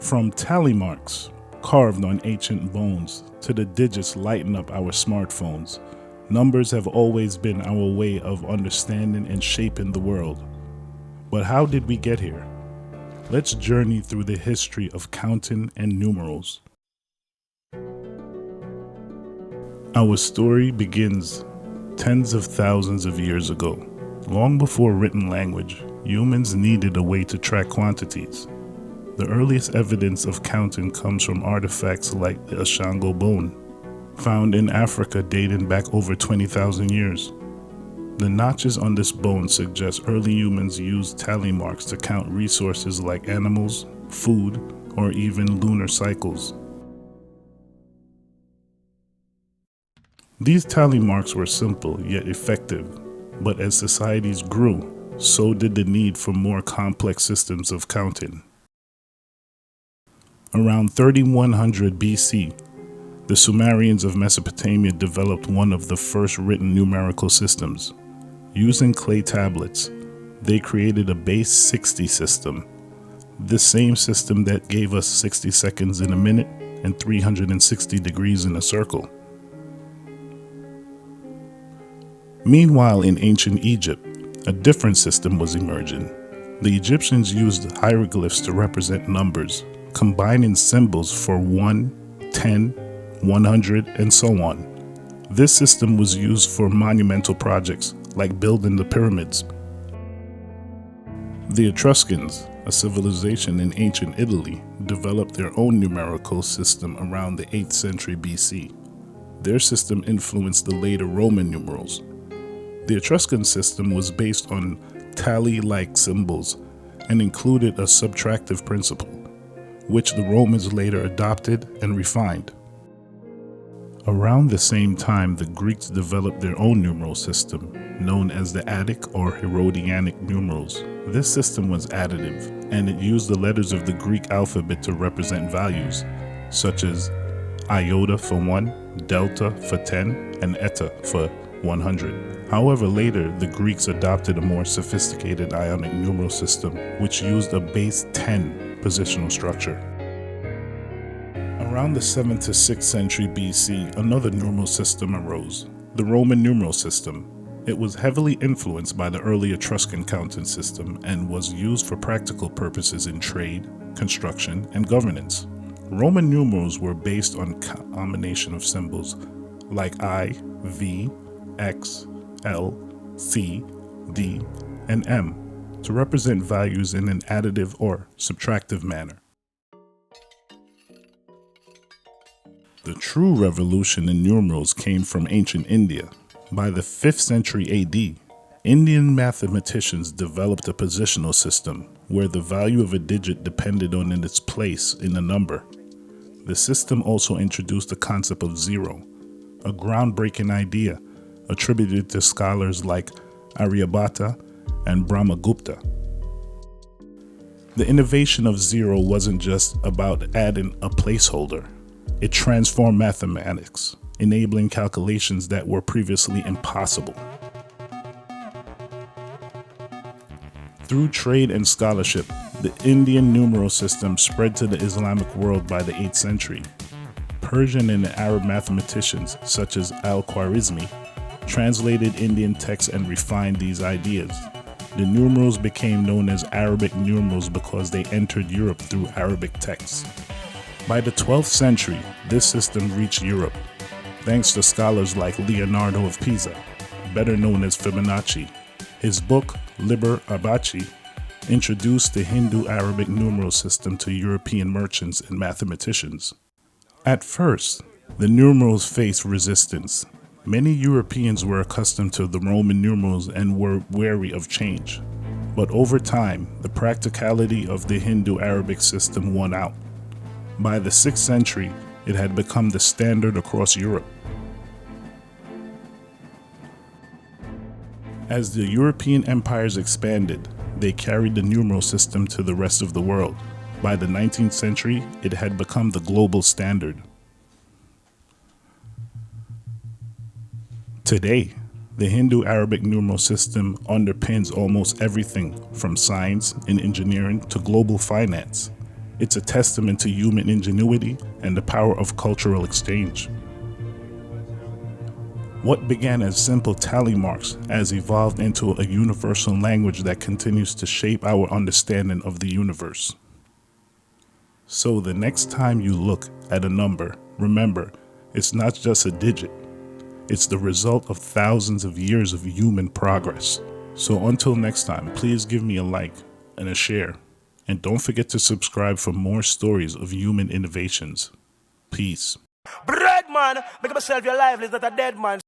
From tally marks carved on ancient bones to the digits lighting up our smartphones, numbers have always been our way of understanding and shaping the world. But how did we get here? Let's journey through the history of counting and numerals. Our story begins tens of thousands of years ago. Long before written language, humans needed a way to track quantities. The earliest evidence of counting comes from artifacts like the Ashango bone, found in Africa dating back over 20,000 years. The notches on this bone suggest early humans used tally marks to count resources like animals, food, or even lunar cycles. These tally marks were simple yet effective, but as societies grew, so did the need for more complex systems of counting. Around 3100 BC, the Sumerians of Mesopotamia developed one of the first written numerical systems. Using clay tablets, they created a base 60 system, the same system that gave us 60 seconds in a minute and 360 degrees in a circle. Meanwhile, in ancient Egypt, a different system was emerging. The Egyptians used hieroglyphs to represent numbers, combining symbols for 1, 10, 100, and so on. This system was used for monumental projects like building the pyramids. The Etruscans, a civilization in ancient Italy, developed their own numerical system around the 8th century BC. Their system influenced the later Roman numerals. The Etruscan system was based on tally-like symbols and included a subtractive principle, which the Romans later adopted and refined. Around the same time, the Greeks developed their own numeral system, known as the Attic or Herodianic numerals. This system was additive, and it used the letters of the Greek alphabet to represent values, such as iota for 1, delta for 10, and eta for 100. However, later, the Greeks adopted a more sophisticated Ionic numeral system, which used a base 10 positional structure. Around the 7th to 6th century BC, another numeral system arose, the Roman numeral system. It was heavily influenced by the early Etruscan counting system and was used for practical purposes in trade, construction, and governance. Roman numerals were based on a combination of symbols like I, V, X, L, C, D, and M to represent values in an additive or subtractive manner. The true revolution in numerals came from ancient India. By the 5th century AD, Indian mathematicians developed a positional system where the value of a digit depended on its place in a number. The system also introduced the concept of zero, a groundbreaking idea attributed to scholars like Aryabhata and Brahmagupta. The innovation of zero wasn't just about adding a placeholder. It transformed mathematics, enabling calculations that were previously impossible. Through trade and scholarship, the Indian numeral system spread to the Islamic world by the 8th century. Persian and Arab mathematicians, such as Al-Khwarizmi, translated Indian texts and refined these ideas. The numerals became known as Arabic numerals because they entered Europe through Arabic texts. By the 12th century, this system reached Europe, thanks to scholars like Leonardo of Pisa, better known as Fibonacci. His book, Liber Abaci, introduced the Hindu-Arabic numeral system to European merchants and mathematicians. At first, the numerals faced resistance. Many Europeans were accustomed to the Roman numerals and were wary of change. But over time, the practicality of the Hindu-Arabic system won out. By the 6th century, it had become the standard across Europe. As the European empires expanded, they carried the numeral system to the rest of the world. By the 19th century, it had become the global standard. Today, the Hindu-Arabic numeral system underpins almost everything from science and engineering to global finance. It's a testament to human ingenuity and the power of cultural exchange. What began as simple tally marks has evolved into a universal language that continues to shape our understanding of the universe. So the next time you look at a number, remember, it's not just a digit. It's the result of thousands of years of human progress. So until next time, please give me a like and a share. And don't forget to subscribe for more stories of human innovations. Peace. Bread man, make myself your life is not a dead man.